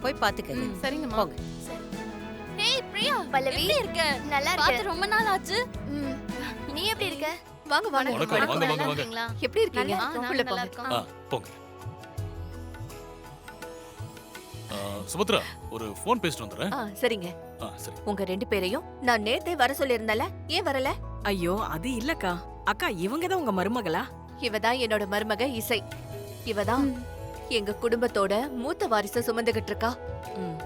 போய் பாத்துக்கங்க. சரிங்கம்மா. போங்க. ஏய் பிரியா, பல்லவி எப்படி இருக்க? நல்லா பார்த்து இருக்கு. ரொம்ப நாள் ஆச்சு. நீ எப்படி இருக்க? வாங்க வாங்க. வணக்கம், வாங்க, நல்லா வாங்க. இருக்கீங்களா? எப்படி இருக்கீங்க? நாங்க உள்ள நல்லா போங்க. இருக்கோம். போங்க. சுபத்ரா, ஒரு ஃபோன் பேசிட்டு வந்துடுறேன். சரிங்க. சரி. உங்க 2 பேரையும் நான் நேத்தே வர சொல்லியிருந்தேன்ல, ஏன் வரல? ஐயோ அது இல்லக்கா. அக்கா இவங்க தான் உங்க மருமகளா? இவதான் என்னோட மருமக இசை. இவதான் எங்க குடும்பத்தோட மூத்த வாரிசு சுமந்துகிட்டு இருக்கா. ம்.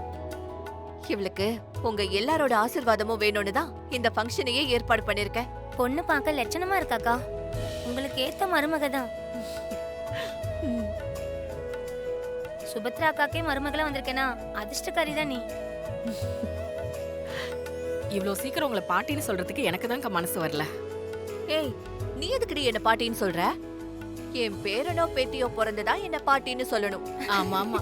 இவளுக்கு உங்க எல்லாரோட ஆசீர்வாதமும் வேணும்னு தான் இந்த ஃபங்க்ஷனையே ஏற்பாடு பண்ணிருக்கேன். பொண்ணு பார்க்க லட்சணமா இருக்காக்கா. உங்களுக்கு ஏத்த மருமக தான். சுபத்ரா அக்காக்கே மருமகளா வந்திருக்கேனா அதிர்ஷ்டக்காரி தான் நீ. இவ்ளோ சீக்கிரம் உங்களை பாட்டின்னு சொல்றதுக்கு எனக்கு தான்க்கா மனசு வரல. ஏய், நீ எதுக்குடி என்ன பாட்டின்னு சொல்ற? என் பேரனோ பேத்தியோ பிறந்ததா என்ன பாட்டின்னு சொல்லணும். ஆமா ஆமா.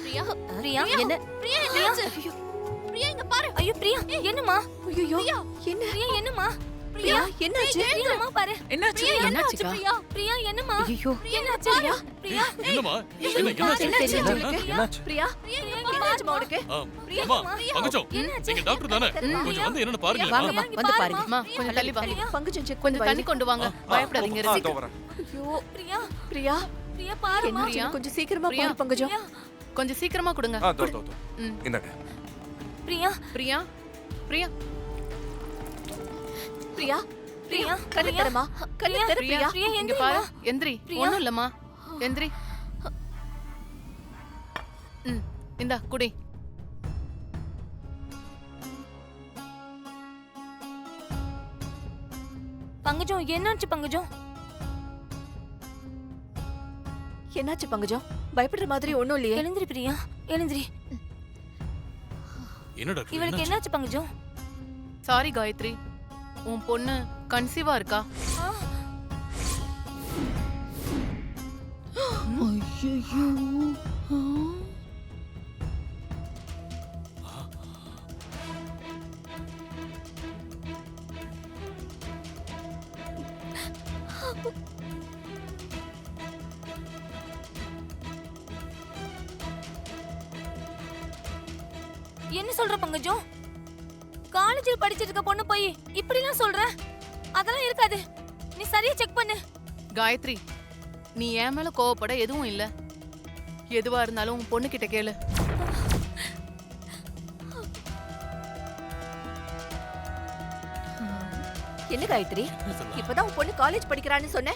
பிரியா, பிரியா என்ன? பிரியா என்னாச்சு? பிரியா இங்க பாரு. ஐயோ பிரியா என்னம்மா? ஐயோ, என்ன? பிரியா என்னம்மா? பிரியா, என்னாச்சு? பிரியாம்மா பாரு. என்னாச்சு? பிரியா என்னாச்சு என்னாச்சுக்கா? பிரியா? பிரியா என்னம்மா? ஐயோ, என்னாச்சு? பிரியா என்னம்மா? என்னாச்சு? என்னாச்சு ஆ? உங்களுக்கு? பிரியா, என்னாச்சுமா உனக்கு? அம்மா, பங்கஜம், நீங்க டாக்டர் தானே? கொஞ்சம் வந்து என்னன்னு பாருங்க. வாங்கம்மா, வந்து பாருங்க. அம்மா, கொஞ்சம் தள்ளி வா. பங்குஜம் செக் கொஞ்சம் தண்ணி கொண்டு வாங்க. பயப்படாதீங்க. ஐயோ, பிரியா பிரியா, பிரியா பாருமா. என்னாச்சு? கொஞ்சம் சீக்கிரமா பிரியா. பாரு பங்குஜம். கொஞ்சம் சீக்கிரமா கொடுங்க. ம். இந்தாங்க. பிரியா பிரியா, பிரியா, பிரியா, பிரியா கண்ணு தரமா, கண்ணு தர பிரியா, பிரியா. பிரியா இங்க பாரு. எந்திரி. ஒண்ணும் இல்லம்மா. எந்திரி. இந்தா குடி. பங்கஜம் என்னாச்சு பங்கஜம்? என்னாச்சு பங்குஜம்? பயப்படுற மாதிரி ஒண்ணும் இல்லையே. எழுந்திரி பிரியா எழுந்திரி. என்ன டாக்டர்? இவளுக்கு என்னாச்சு? என்னாச்சு பங்கஜம்? சாரி காயத்ரி, உன் பொண்ணு கன்சீவா இருக்கா. என்ன சொல்ற பங்கஜம்? காலேஜில் படிச்சிட்டு இருக்க பொண்ணு போய் இப்படிலாம் சொல்ற? அதெல்லாம் இருக்காது. நீ சரியா செக் பண்ணு. காயத்ரி, நீ என் மேல கோவப்பட எதுவும் இல்ல. எதுவா இருந்தாலும் உன் பொண்ணு கிட்ட கேளு. என்ன காயத்ரி? இப்பதான் உன் பொண்ணு காலேஜ் படிக்கிறான்னு சொன்ன.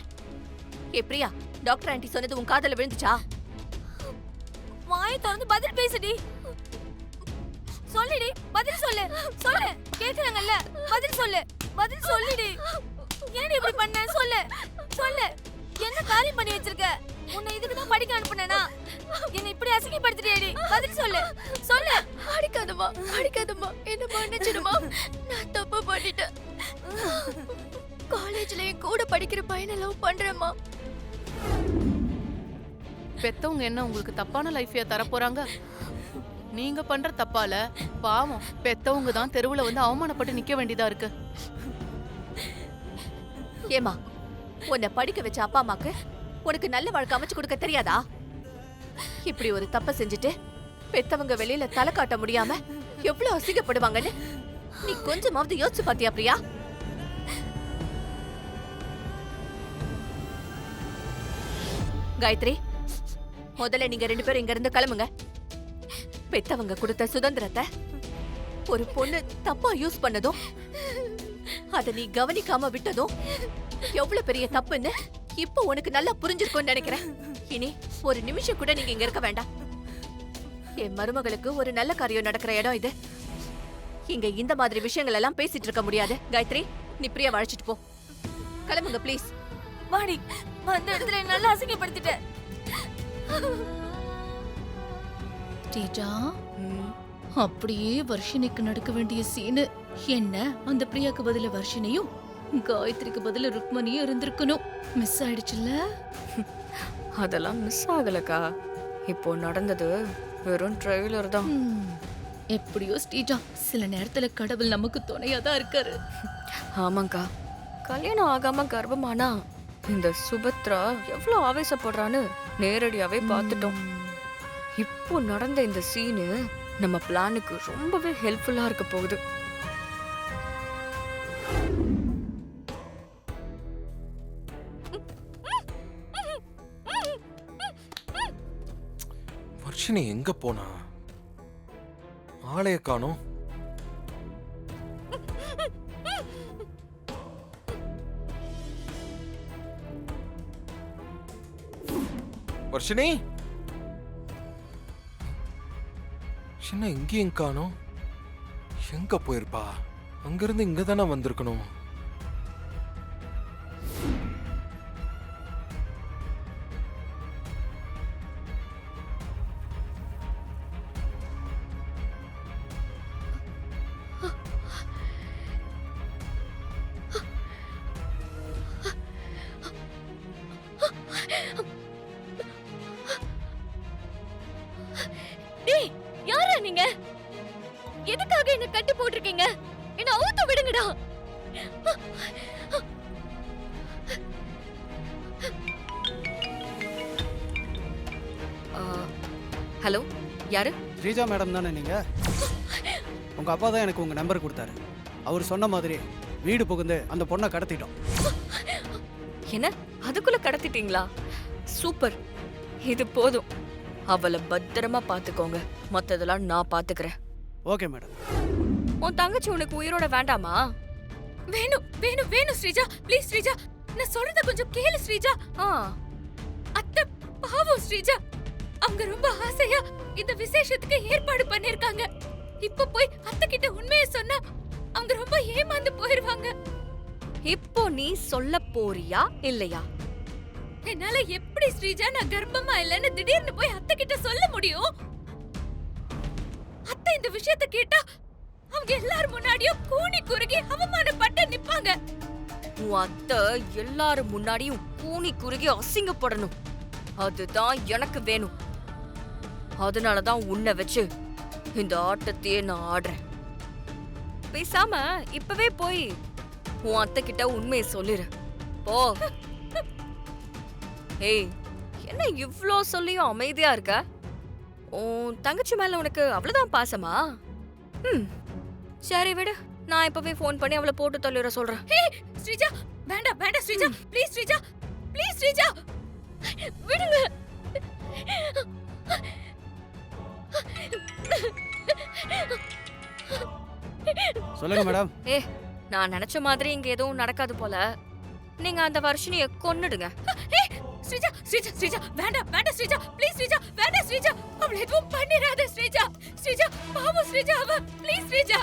ஏ பிரியா, டாக்டர் ஆண்டி சொன்னது உன் காதுல விழுந்துச்சா? வாயை திறந்து பதில் பேசுடி. சொல்லுடி, பதில் சொல்லு. சொல்லு, கேக்குறாங்கல்ல, பதில் சொல்லு. பதில் சொல்லுடி. ஏன் இப்படி பண்ண? சொல்லு சொல்லு. என்ன காரியம் பண்ணி வச்சிருக்க? உன்னை இதுக்கு தான் படிக்க அனுப்புனேனா? என்ன இப்படி அசிங்கப்படுத்திட்டியேடி. பதில் சொல்லு சொல்லு. அடிக்காதம்மா, அடிக்காதம்மா, என்ன மன்னிச்சிடுமா. நான் தப்பு பண்ணிட்டேன். காலேஜ்ல என் கூட படிக்கிற பையனை லவ் பண்றேம்மா. பெத்தவங்க என்ன உங்களுக்கு தப்பான லைஃபையா தர போறாங்க? நீங்க பண்ற தப்பால பாவம் பெத்தவங்க தான் தெருவுல வந்து அவமானப்பட்டு நிக்க வேண்டியதா இருக்கு. ஏமா, உன்னை படிக்க வச்ச அப்பா அம்மாக்கு உனக்கு நல்ல வாழ்க்கை அமைச்சு கொடுக்க தெரியாதா? இப்படி ஒரு தப்ப செஞ்சுட்டு பெத்தவங்க வெளியில தலை காட்ட முடியாம எவ்வளவு அசிங்கப்படுவாங்கன்னு நீ கொஞ்சமாவது யோசிச்சு பாத்தியா பிரியா? காயத்ரி, முதல்ல நீங்க 2 பேரும் இங்க இருந்து கிளம்புங்க. பெத்தவங்க கொடுத்த சுதந்திரத்தை ஒரு பொண்ணு தப்பா யூஸ் பண்ணதும் அத நீ கவனிக்காம விட்டதும் எவ்வளவு பெரிய தப்புன்னு இப்போ உனக்கு நல்லா புரிஞ்சிருக்கும்னு நினைக்கிறேன். இனி ஒரு நிமிஷம் கூட நீங்க இங்க இருக்க வேண்டாம். என் மருமகளுக்கு ஒரு நல்ல காரியம் நடக்கிற இடம் இது. இங்க இந்த மாதிரி விஷயங்கள் எல்லாம் பேசிட்டு இருக்க முடியாது. காயத்ரி, நீ பிரியா அழைச்சிட்டு போ. கிளம்புங்க ப்ளீஸ். வாடி, அந்த இடத்துல என்ன நல்லா அசிங்கப்படுத்திட்ட. டீட்டா, அப்படியே வர்ஷினிக்கு நடக்க வேண்டிய சீனு என்ன? அந்த பிரியாக்கு பதில வர்ஷினியும் காயத்ரிக்கு பதில ருக்மணியும் இருந்திருக்கணும். மிஸ் ஆயிடுச்சுல்ல? அதெல்லாம் மிஸ் ஆகலக்கா. இப்போ நடந்தது வெறும் ட்ரெய்லர் தான். எப்படியோ ஸ்டீஜா, சில நேரத்துல கடவுள் நமக்கு துணையா தான் இருக்காரு. ஆமாங்கா, கல்யாணம் ஆகாம கர்ப்பமானா இந்த சுபத்ரா எவ்வளவு ஆவேசப்படுறான்னு நேரடியாவே பார்த்துட்டோம். இப்போ நடந்த இந்த சீனு நம்ம பிளானுக்கு ரொம்பவே ஹெல்ப்ஃபுல்லா இருக்க போகுது. வர்ஷினி எங்க போனா? ஆளைய காணோம். வர்ஷினி சின்ன எங்கேயும் காணோம். எங்க போயிருப்பா? அங்கிருந்து இங்க தானே வந்திருக்கணும். டேய் யாரா நீங்க? எதுக்காக என்ன கட்டி போட்டிருக்கீங்க? என்ன அவுத்து விடுங்கடா. ஹலோ, யாரு? ஸ்ரீஜா மேடம் தானே நீங்க? உங்க அப்பா தான் எனக்கு உங்க நம்பர் கொடுத்தாரு. அவர் சொன்ன மாதிரி வீடு புகுந்து அந்த பொண்ணை கடத்திட்டோம். என்ன அதுக்குள்ள கடத்திட்டீங்களா? சூப்பர், இது போதும். அவளை பத்திரமா பாத்துக்கோங்க, மத்ததெல்லாம் நான் பாத்துக்கிறேன். Okay madam. உன் தங்கச்சி உனக்கு உயிரோட வேண்டாமா? வேணும் வேணும் வேணும் ஸ்ரீஜா, ப்ளீஸ் ஸ்ரீஜா, நான் சொல்றத கொஞ்சம் கேளு ஸ்ரீஜா. ஆ, அத்தை பாவம் ஸ்ரீஜா, அவங்க ரொம்ப ஆசையா இந்த விசேஷத்துக்கு ஏற்பாடு பண்ணிருக்காங்க. இப்ப போய் அத்தை கிட்ட உண்மையை சொன்னா அவங்க ரொம்ப ஏமாந்து போயிருவாங்க. இப்போ நீ சொல்ல போறியா இல்லையா? என்னால எப்படி ஸ்ரீஜா நான் கர்ப்பமா இல்லைன்னு திடீர்னு போய் அத்தை கிட்ட சொல்ல முடியும்? அத்தை இந்த விஷயத்தை கேட்டா அவங்க எல்லாரும் முன்னாடியும் கூனி குறுகி அவமானப்பட்டு நிப்பாங்க. உன் அத்தை எல்லாரும் முன்னாடியும் கூனி குறுகி அசிங்கப்படணும். அதுதான் எனக்கு வேணும். அதனாலதான் உன்னை வச்சு இந்த ஆட்டத்தையே நான் ஆடுறேன். பேசாம இப்பவே போய் உன் அத்தை கிட்ட உண்மையை சொல்லிரு போ. ஏய், என்ன இவ்ளோ சொல்லியும் அமைதியா இருக்க? உன் தங்கச்சி மேல உனக்கு அவ்வளவுதான் பாசமா? சரி விடு, நான் இப்பவே ஃபோன் பண்ணி அவளை போட்டு தள்ளிட சொல்றேன். ஹே ஸ்ரீஜா, வேண்டாம் வேண்டாம் ஸ்ரீஜா, ப்ளீஸ் ஸ்ரீஜா, ப்ளீஸ் ஸ்ரீஜா, விடுங்க. சொல்லுங்க மேடம். ஏ, நான் நினைச்ச மாதிரி இங்க எதுவும் நடக்காது போல. நீங்க அந்த வர்ஷினிய கொன்னுடுங்க. ஸ்ரீஜா ஸ்ரீஜா ஸ்ரீஜா, வேண்டாம் வேண்டாம் ஸ்ரீஜா, ப்ளீஸ் ஸ்ரீஜா, வேண்டாம் ஸ்ரீஜா, அவளை எதுவும் பண்ணிராத ஸ்ரீஜா. ஸ்ரீஜா பாவம் ஸ்ரீஜா, அவ ப்ளீஸ் ஸ்ரீஜா.